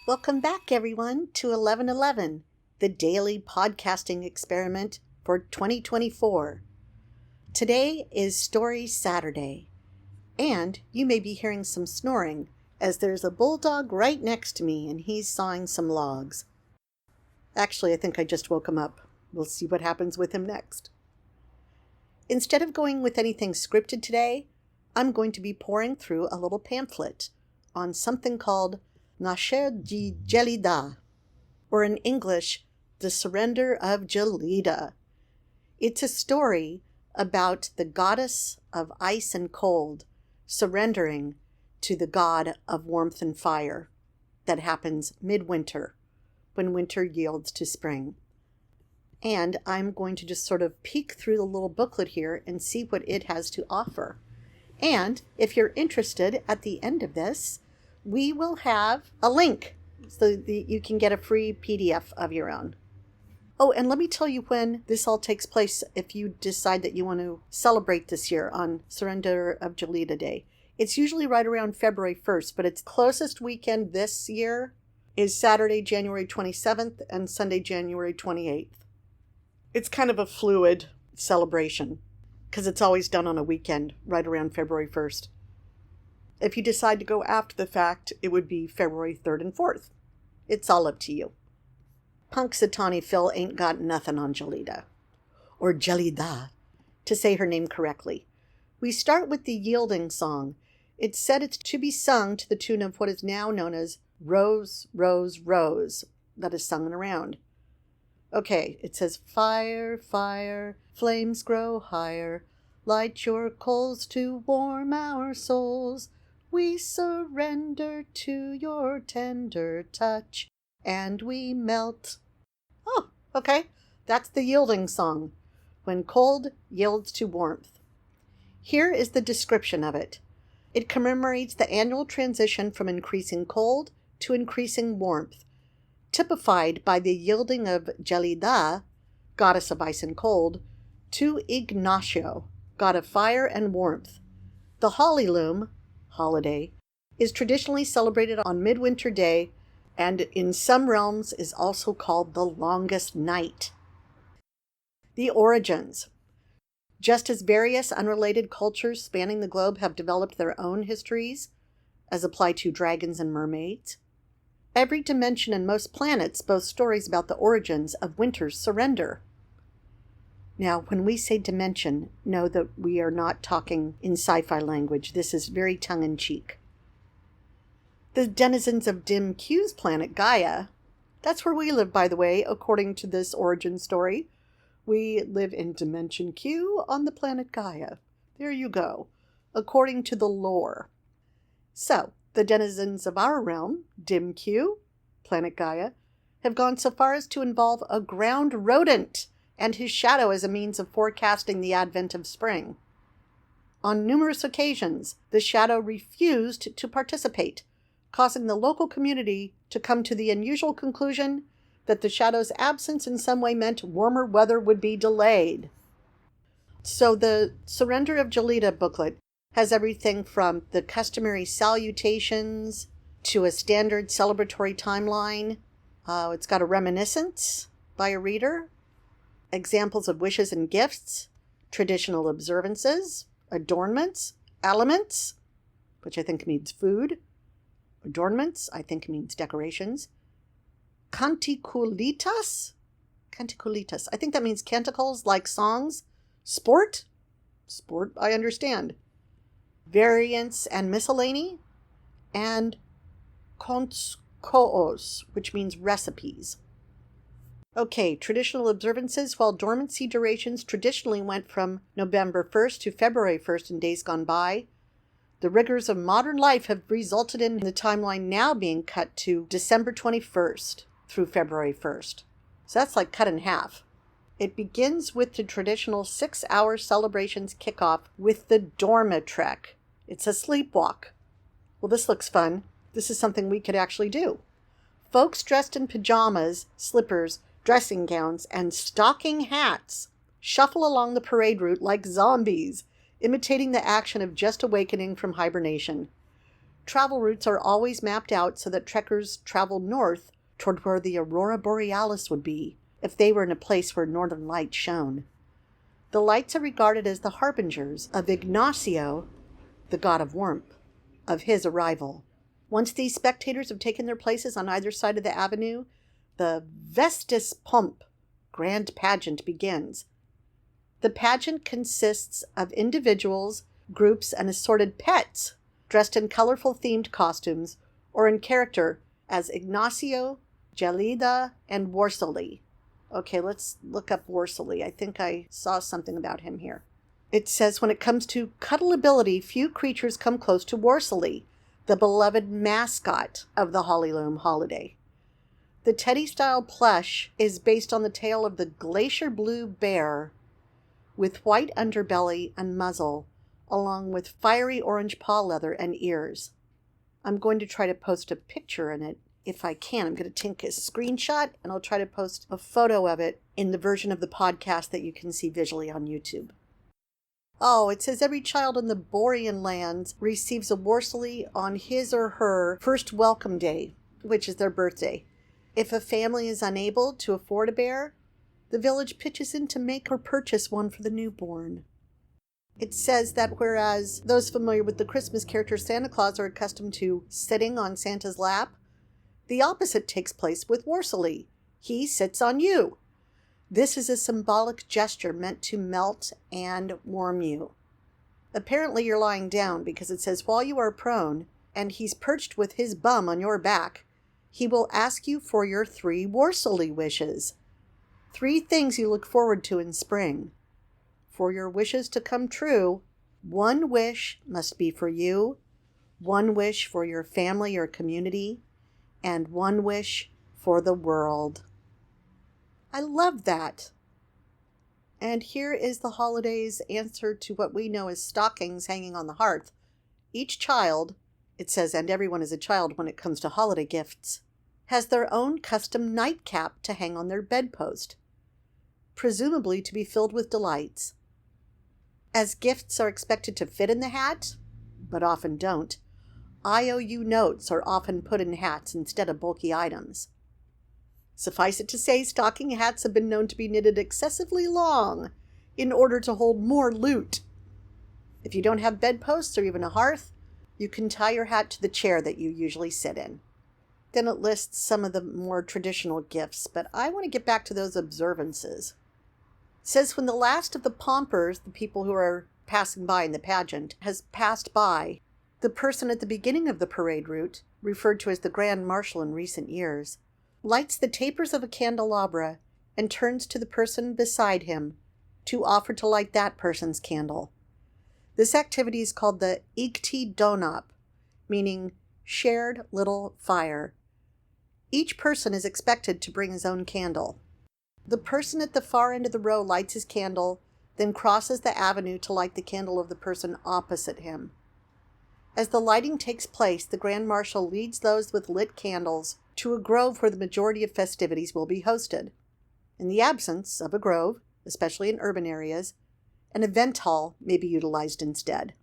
Welcome back, everyone, to 1111, the daily podcasting experiment for 2024. Today is Story Saturday, and you may be hearing some snoring as there's a bulldog right next to me and he's sawing some logs. Actually, I think I just woke him up. We'll see what happens with him next. Instead of going with anything scripted today, I'm going to be pouring through a little pamphlet on something called Surrender of Gelida, or in English, the Surrender of Gelida. It's a story about the goddess of ice and cold surrendering to the god of warmth and fire that happens midwinter, when winter yields to spring. And I'm going to just sort of peek through the little booklet here and see what it has to offer. And if you're interested, at the end of this, we will have a link so that you can get a free PDF of your own. Oh, and let me tell you when this all takes place if you decide that you want to celebrate this year on Surrender of Gelida Day. It's usually right around February 1st, but its closest weekend this year is Saturday, January 27th and Sunday, January 28th. It's kind of a fluid celebration because it's always done on a weekend right around February 1st. If you decide to go after the fact, it would be February 3rd and 4th. It's all up to you. Punxsutawney Phil ain't got nothing on Gelida, or Gelida, to say her name correctly. We start with the yielding song. It's said it's to be sung to the tune of what is now known as Rose, Rose, Rose, that is sung around. Okay, it says, fire, fire, flames grow higher, light your coals to warm our souls. We surrender to your tender touch, and we melt. Oh, okay. That's the yielding song, when cold yields to warmth. Here is the description of it. It commemorates the annual transition from increasing cold to increasing warmth, typified by the yielding of Gelida, goddess of ice and cold, to Ignacio, god of fire and warmth. The Holly Loom, holiday, is traditionally celebrated on Midwinter Day, and in some realms is also called the longest night. The origins. Just as various unrelated cultures spanning the globe have developed their own histories, as applied to dragons and mermaids, every dimension and most planets boast stories about the origins of winter's surrender. Now, when we say dimension, know that we are not talking in sci-fi language. This is very tongue-in-cheek. The denizens of Dim Q's planet Gaia, that's where we live, by the way, according to this origin story. We live in Dimension Q on the planet Gaia. There you go, according to the lore. So, the denizens of our realm, Dim Q, planet Gaia, have gone so far as to involve a ground rodent and his shadow as a means of forecasting the advent of spring. On numerous occasions, the shadow refused to participate, causing the local community to come to the unusual conclusion that the shadow's absence in some way meant warmer weather would be delayed. So the Surrender of Gelida booklet has everything from the customary salutations to a standard celebratory timeline. It's got a reminiscence by a reader, examples of wishes and gifts, traditional observances, adornments, aliments, which I think means food. Adornments, I think means decorations. Canticulitas? Canticulitas. I think that means canticles, like songs. Sport? Sport, I understand. Variants and miscellany. And koos, which means recipes. Okay, traditional observances. While dormancy durations traditionally went from November 1st to February 1st in days gone by, the rigors of modern life have resulted in the timeline now being cut to December 21st through February 1st. So that's like cut in half. It begins with the traditional 6-hour celebrations kickoff with the Dormitrek. It's a sleepwalk. Well, this looks fun. This is something we could actually do. Folks dressed in pajamas, slippers, dressing gowns, and stocking hats shuffle along the parade route like zombies, imitating the action of just awakening from hibernation. Travel routes are always mapped out so that trekkers travel north toward where the aurora borealis would be, if they were in a place where northern light shone. The lights are regarded as the harbingers of Ignacio, the god of warmth, of his arrival. Once these spectators have taken their places on either side of the avenue, the Vestis Pomp grand pageant begins. The pageant consists of individuals, groups, and assorted pets dressed in colorful themed costumes or in character as Ignacio, Gelida, and Warsali. Okay, let's look up Warsali. I think I saw something about him here. It says, when it comes to cuddleability, few creatures come close to Warsali, the beloved mascot of the Holyloom holiday. The teddy-style plush is based on the tail of the glacier blue bear with white underbelly and muzzle, along with fiery orange paw leather and ears. I'm going to try to post a picture in it if I can. I'm going to take a screenshot and I'll try to post a photo of it in the version of the podcast that you can see visually on YouTube. Oh, it says every child in the Borean lands receives a Warsali on his or her first welcome day, which is their birthday. If a family is unable to afford a bear, the village pitches in to make or purchase one for the newborn. It says that whereas those familiar with the Christmas character Santa Claus are accustomed to sitting on Santa's lap, the opposite takes place with Warsali. He sits on you. This is a symbolic gesture meant to melt and warm you. Apparently you're lying down because it says while you are prone and he's perched with his bum on your back, he will ask you for your 3 Warsali wishes. 3 things you look forward to in spring. For your wishes to come true, 1 wish must be for you, 1 wish for your family or community, and 1 wish for the world. I love that. And here is the holiday's answer to what we know as stockings hanging on the hearth. Each child, it says, and everyone is a child when it comes to holiday gifts, has their own custom nightcap to hang on their bedpost, presumably to be filled with delights. As gifts are expected to fit in the hat, but often don't, IOU notes are often put in hats instead of bulky items. Suffice it to say, stocking hats have been known to be knitted excessively long in order to hold more loot. If you don't have bedposts or even a hearth, you can tie your hat to the chair that you usually sit in. Then it lists some of the more traditional gifts, but I want to get back to those observances. It says when the last of the pompers, the people who are passing by in the pageant, has passed by, the person at the beginning of the parade route, referred to as the Grand Marshal in recent years, lights the tapers of a candelabra and turns to the person beside him to offer to light that person's candle. This activity is called the Igti Donop, meaning shared little fire. Each person is expected to bring his own candle. The person at the far end of the row lights his candle, then crosses the avenue to light the candle of the person opposite him. As the lighting takes place, the Grand Marshal leads those with lit candles to a grove where the majority of festivities will be hosted. In the absence of a grove, especially in urban areas, an event hall may be utilized instead.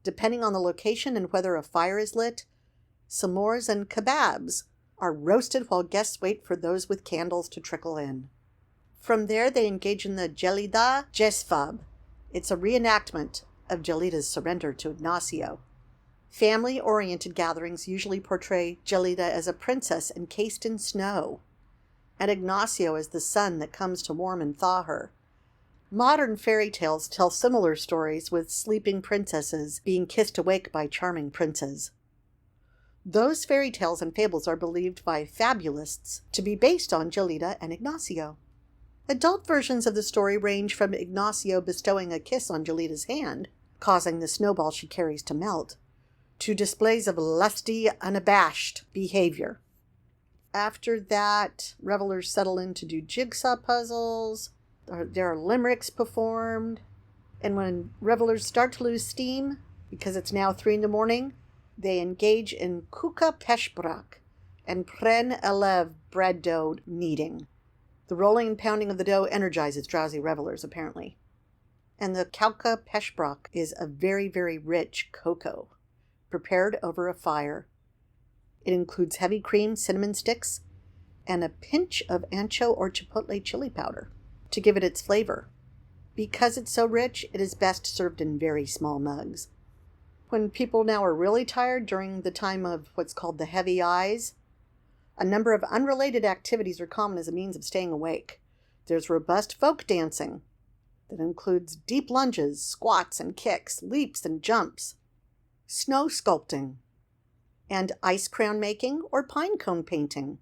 Depending on the location and whether a fire is lit, s'mores and kebabs are roasted while guests wait for those with candles to trickle in. From there, they engage in the Gelida Jesfab. It's a reenactment of Gelida's surrender to Ignacio. Family-oriented gatherings usually portray Gelida as a princess encased in snow, and Ignacio as the sun that comes to warm and thaw her. Modern fairy tales tell similar stories, with sleeping princesses being kissed awake by charming princes. Those fairy tales and fables are believed by fabulists to be based on Gelida and Ignacio. Adult versions of the story range from Ignacio bestowing a kiss on Gelida's hand, causing the snowball she carries to melt, to displays of lusty, unabashed behavior. After that, revelers settle in to do jigsaw puzzles. There are limericks performed. And when revelers start to lose steam, because it's now 3 a.m, they engage in kuka peshbrak and pren elev bread dough kneading. The rolling and pounding of the dough energizes drowsy revelers, apparently. And the kuka peshbrak is a very, very rich cocoa, prepared over a fire. It includes heavy cream, cinnamon sticks, and a pinch of ancho or chipotle chili powder to give it its flavor. Because it's so rich, it is best served in very small mugs. When people now are really tired during the time of what's called the heavy eyes, a number of unrelated activities are common as a means of staying awake. There's robust folk dancing that includes deep lunges, squats and kicks, leaps and jumps, snow sculpting, and ice crown making or pine cone painting.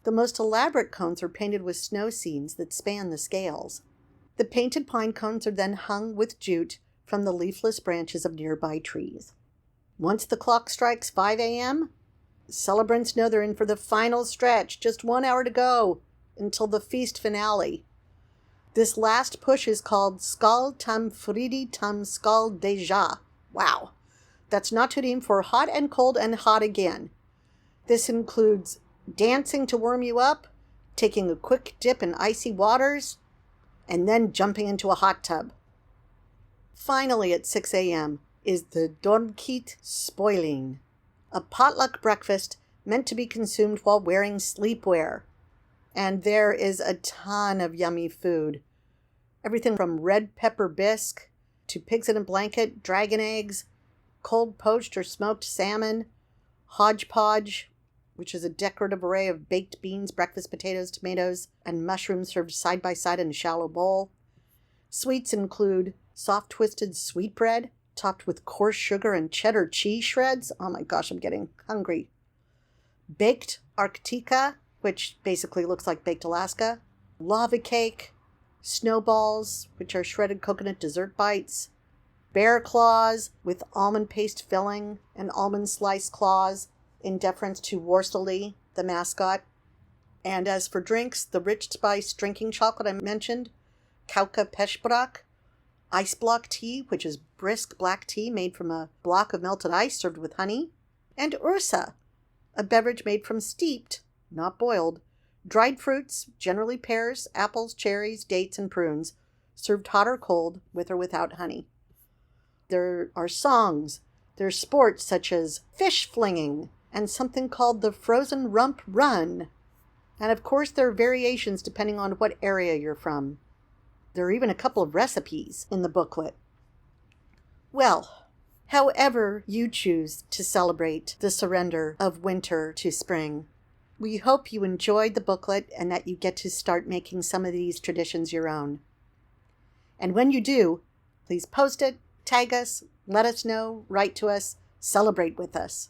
The most elaborate cones are painted with snow scenes that span the scales. The painted pine cones are then hung with jute from the leafless branches of nearby trees. Once the clock strikes 5 a.m., celebrants know they're in for the final stretch, just 1 hour to go until the feast finale. This last push is called Skal tam fridi tam skal deja. Wow, that's Naturim for hot and cold and hot again. This includes dancing to warm you up, taking a quick dip in icy waters, and then jumping into a hot tub. Finally, at 6 a.m. is the Dormkit Spoiling, a potluck breakfast meant to be consumed while wearing sleepwear. And there is a ton of yummy food. Everything from red pepper bisque to pigs in a blanket, dragon eggs, cold poached or smoked salmon, hodgepodge, which is a decorative array of baked beans, breakfast potatoes, tomatoes, and mushrooms served side by side in a shallow bowl. Sweets include soft twisted sweetbread topped with coarse sugar and cheddar cheese shreds. Oh my gosh, I'm getting hungry. Baked Arctica, which basically looks like baked Alaska. Lava cake, snowballs, which are shredded coconut dessert bites. Bear claws with almond paste filling and almond slice claws in deference to Worsley, the mascot. And as for drinks, the rich spiced drinking chocolate I mentioned, Kauka Peshbrak, ice block tea, which is brisk black tea made from a block of melted ice served with honey, and Ursa, a beverage made from steeped, not boiled, dried fruits, generally pears, apples, cherries, dates, and prunes, served hot or cold, with or without honey. There are songs. There's sports such as fish flinging and something called the Frozen Rump Run. And of course, there are variations depending on what area you're from. There are even a couple of recipes in the booklet. Well, however you choose to celebrate the surrender of winter to spring, we hope you enjoyed the booklet and that you get to start making some of these traditions your own. And when you do, please post it, tag us, let us know, write to us, celebrate with us.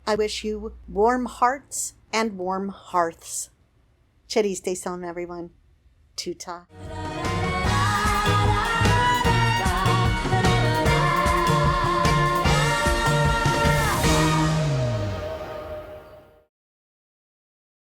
I wish you warm hearts and warm hearths. Chedi, stay salam, everyone. Tuta.